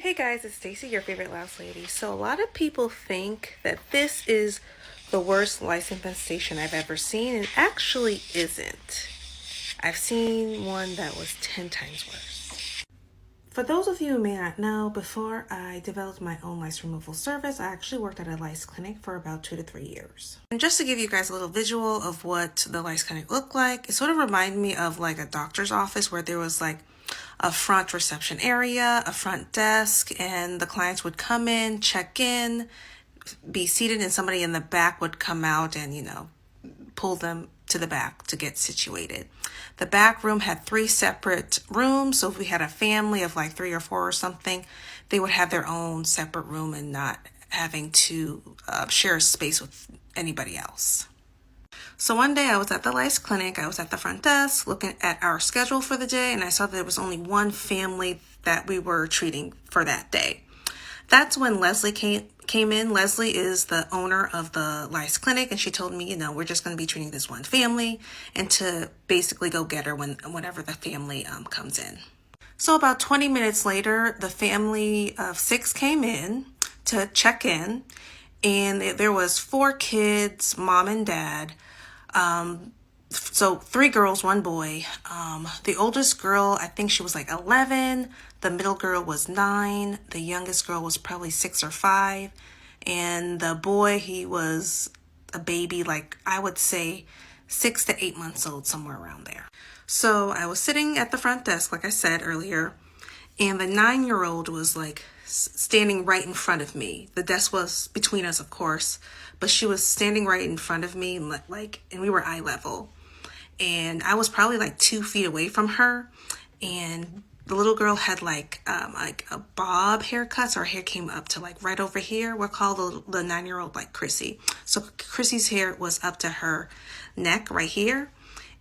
Hey guys, it's Stacy, your favorite louse lady. So a lot of people think that this is the worst lice infestation I've ever seen. It actually isn't. I've seen one that was 10 times worse. For those of you who may not know, before I developed my own lice removal service, I actually worked at a lice clinic for about 2 to 3 years. And just to give you guys a little visual of what the lice clinic looked like, it sort of reminded me of like a doctor's office where there was like a front reception area, a front desk, and the clients would come in, check in, be seated, and somebody in the back would come out and, pull them to the back to get situated. The back room had 3 separate rooms, so if we had a family of like 3 or 4 or something, they would have their own separate room and not having to share a space with anybody else. So one day I was at the lice clinic, I was at the front desk looking at our schedule for the day, and I saw that there was only one family that we were treating for that day. That's when Leslie came in. Leslie is the owner of the lice clinic, and she told me, we're just going to be treating this one family and to basically go get her whenever the family comes in. So about 20 minutes later, the family of 6 came in to check in, and there was 4 kids, mom and dad. So 3 girls, 1 boy. The oldest girl, I think she was like 11. The middle girl was 9. The youngest girl was probably 6 or 5. And the boy, he was a baby, like I would say 6 to 8 months old, somewhere around there. So I was sitting at the front desk, like I said earlier, and the 9-year-old was like standing right in front of me. The desk was between us, of course, but she was standing right in front of me, and we were eye level. And I was probably like 2 feet away from her, and the little girl had like a bob haircut, so her hair came up to like right over here. We'll call the 9-year-old like Chrissy. So Chrissy's hair was up to her neck right here.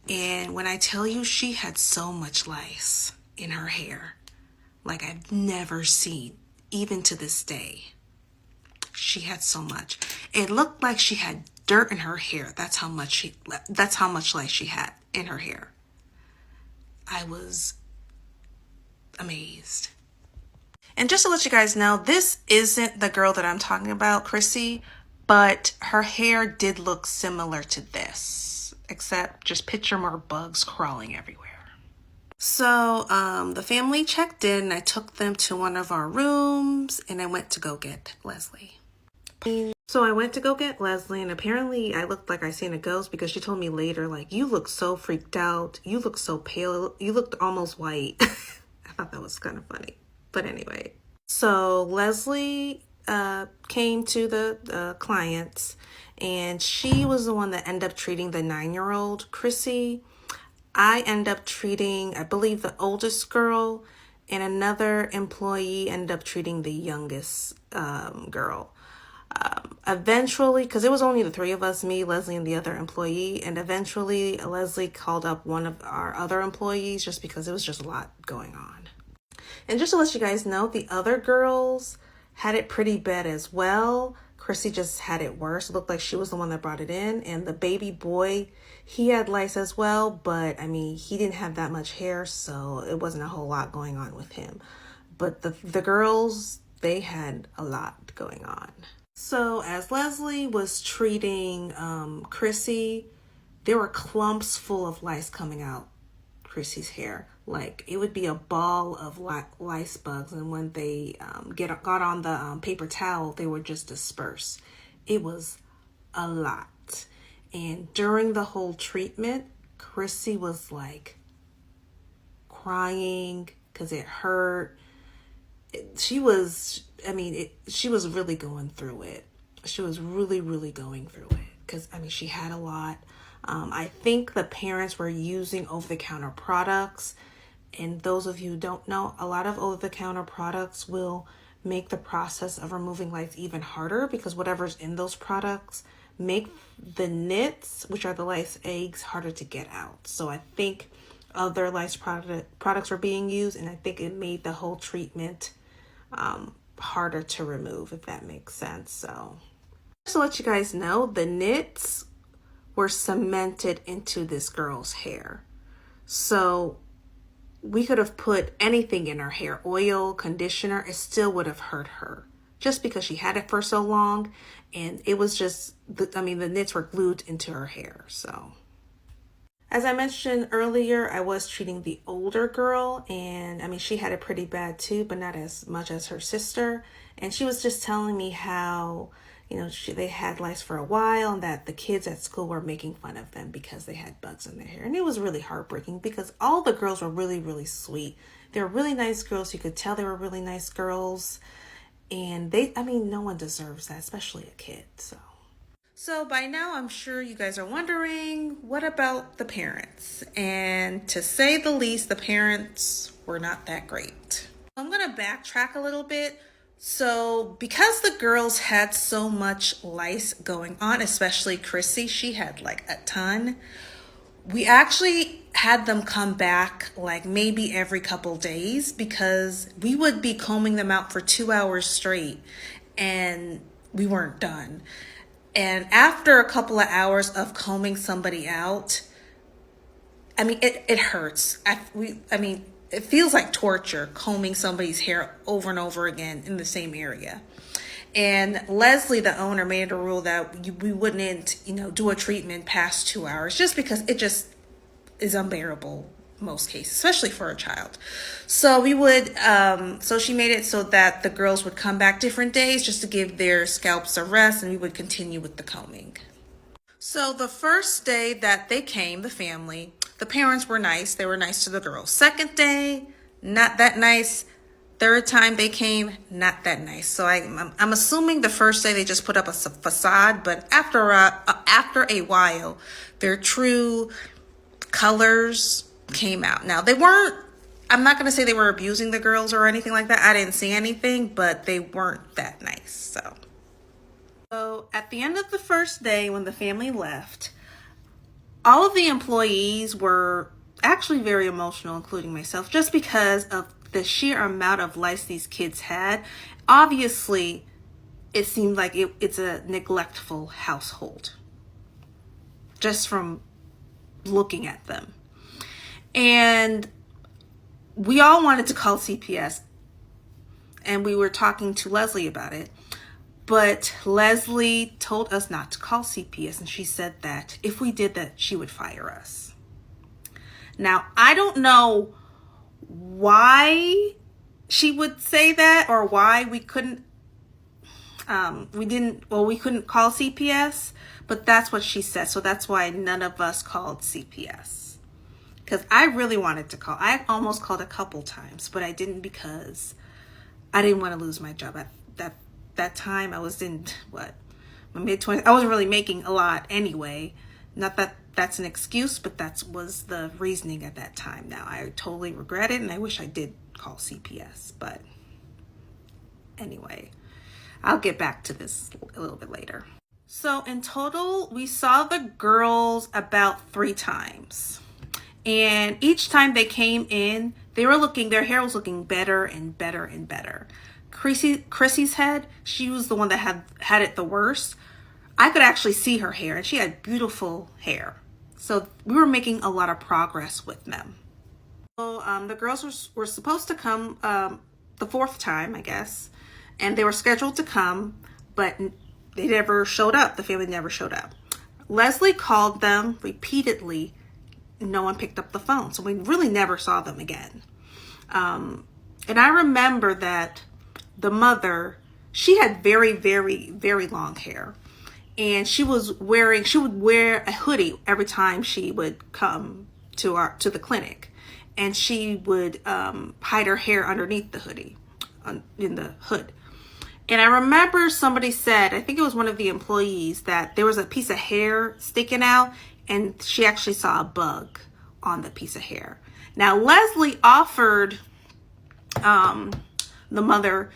And when I tell you, she had so much lice in her hair, like I've never seen, even to this day. She had so much. It looked like she had dirt in her hair. That's how much lice she had in her hair. I was amazed. And just to let you guys know, this isn't the girl that I'm talking about, Chrissy, but her hair did look similar to this, except just picture more bugs crawling everywhere. So the family checked in, and I took them to one of our rooms, and I went to go get Leslie. So I went to go get Leslie, and apparently I looked like I seen a ghost, because she told me later, like, you look so freaked out. You look so pale. You looked almost white. I thought that was kind of funny. But anyway, so Leslie came to the clients, and she was the one that ended up treating the 9-year-old, Chrissy. I ended up treating, I believe, the oldest girl, and another employee ended up treating the youngest girl. Eventually, because it was only the 3 of us, me, Leslie, and the other employee, and eventually Leslie called up one of our other employees just because it was just a lot going on. And just to let you guys know, the other girls had it pretty bad as well. Chrissy just had it worse. It looked like she was the one that brought it in. And the baby boy, he had lice as well, but I mean, he didn't have that much hair, so it wasn't a whole lot going on with him. But the girls, they had a lot going on. So as Leslie was treating Chrissy, there were clumps full of lice coming out Chrissy's hair. Like, it would be a ball of lice bugs, and when they got on the paper towel, they would just disperse. It was a lot. And during the whole treatment, Chrissy was like crying because it hurt. She was really going through it. She was really, really going through it because, she had a lot. I think the parents were using over-the-counter products. And those of you who don't know, a lot of over-the-counter products will make the process of removing lice even harder, because whatever's in those products make the nits, which are the lice eggs, harder to get out. So I think other lice products were being used, and I think it made the whole treatment harder to remove, if that makes sense. So just to let you guys know, the nits were cemented into this girl's hair. So we could have put anything in her hair, oil, conditioner, it still would have hurt her just because she had it for so long. And it was just, the nits were glued into her hair. So as I mentioned earlier, I was treating the older girl, and she had it pretty bad too, but not as much as her sister. And she was just telling me how, they had lice for a while and that the kids at school were making fun of them because they had bugs in their hair. And it was really heartbreaking because all the girls were really, really sweet. They were really nice girls. You could tell they were really nice girls. And no one deserves that, especially a kid, So by now, I'm sure you guys are wondering, what about the parents? And to say the least, the parents were not that great. I'm going to backtrack a little bit. So because the girls had so much lice going on, especially Chrissy, she had like a ton. We actually had them come back like maybe every couple days because we would be combing them out for 2 hours straight and we weren't done. And after a couple of hours of combing somebody out, it hurts. It feels like torture combing somebody's hair over and over again in the same area. And Leslie, the owner, made a rule that we wouldn't, do a treatment past 2 hours just because it just is unbearable most cases, especially for a child. So we would, so she made it so that the girls would come back different days just to give their scalps a rest, and we would continue with the combing. So the first day that they came, the family, the parents were nice. They were nice to the girls. Second day, not that nice. Third time they came, not that nice. So I'm assuming the first day they just put up a facade, but after a while, their true colors came out. Now I'm not going to say they were abusing the girls or anything like that. I didn't see anything, but they weren't that nice. So at the end of the first day when the family left, all of the employees were actually very emotional, including myself, just because of the sheer amount of lice these kids had. Obviously, it seemed like it's a neglectful household, just from looking at them. And we all wanted to call CPS, and we were talking to Leslie about it, but Leslie told us not to call CPS, and she said that if we did that, she would fire us. Now, I don't know why she would say that or why we couldn't call CPS, but that's what she said. So that's why none of us called CPS. Because I really wanted to call. I almost called a couple times, but I didn't because I didn't want to lose my job. At that time, I was in, my mid-20s. I wasn't really making a lot anyway. Not that that's an excuse, but that was the reasoning at that time. Now, I totally regret it, and I wish I did call CPS. But anyway, I'll get back to this a little bit later. So in total, we saw the girls about 3 times. And each time they came in, their hair was looking better and better and better. Chrissy's head, she was the one that had it the worst. I could actually see her hair, and she had beautiful hair. So we were making a lot of progress with them. So the girls were supposed to come the 4th time, I guess. And they were scheduled to come, but they never showed up. The family never showed up. Leslie called them repeatedly. No one picked up the phone, so we really never saw them again. And I remember that the mother, she had very, very, very long hair, and she would wear a hoodie every time she would come to the clinic, and she would hide her hair underneath the hoodie, in the hood. And I remember somebody said, I think it was one of the employees, that there was a piece of hair sticking out, and she actually saw a bug on the piece of hair. Now, Leslie offered the mother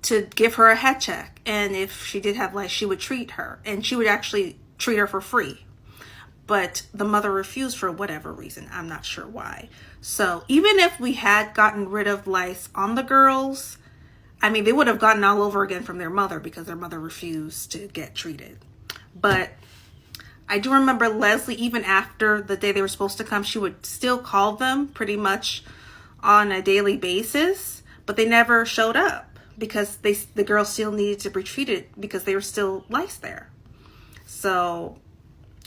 to give her a head check, and if she did have lice, she would treat her, and she would actually treat her for free. But the mother refused for whatever reason. I'm not sure why. So even if we had gotten rid of lice on the girls, they would have gotten all over again from their mother because their mother refused to get treated. But I do remember Leslie, even after the day they were supposed to come, she would still call them pretty much on a daily basis, but they never showed up because the girl still needed to be treated because they were still lice there. So,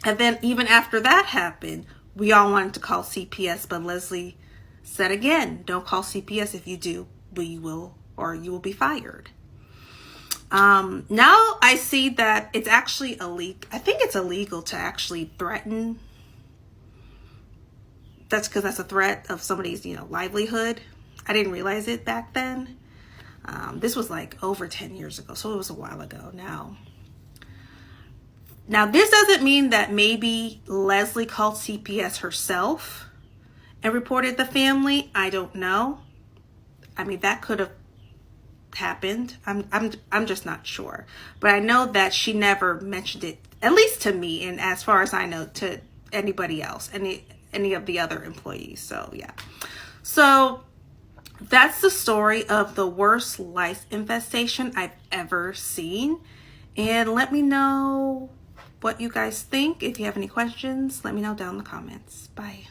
and then even after that happened, we all wanted to call CPS, but Leslie said again, don't call CPS. If you do, you will be fired. Now I see that it's actually illegal. I think it's illegal to actually threaten. That's because that's a threat of somebody's, livelihood. I didn't realize it back then. This was like over 10 years ago, so it was a while ago now. Now, this doesn't mean that maybe Leslie called CPS herself and reported the family. I don't know. I mean, that could have happened. I'm just not sure. But I know that she never mentioned it, at least to me, and as far as I know, to anybody else, any of the other employees. So yeah. So that's the story of the worst lice infestation I've ever seen. And let me know what you guys think. If you have any questions, let me know down in the comments. Bye.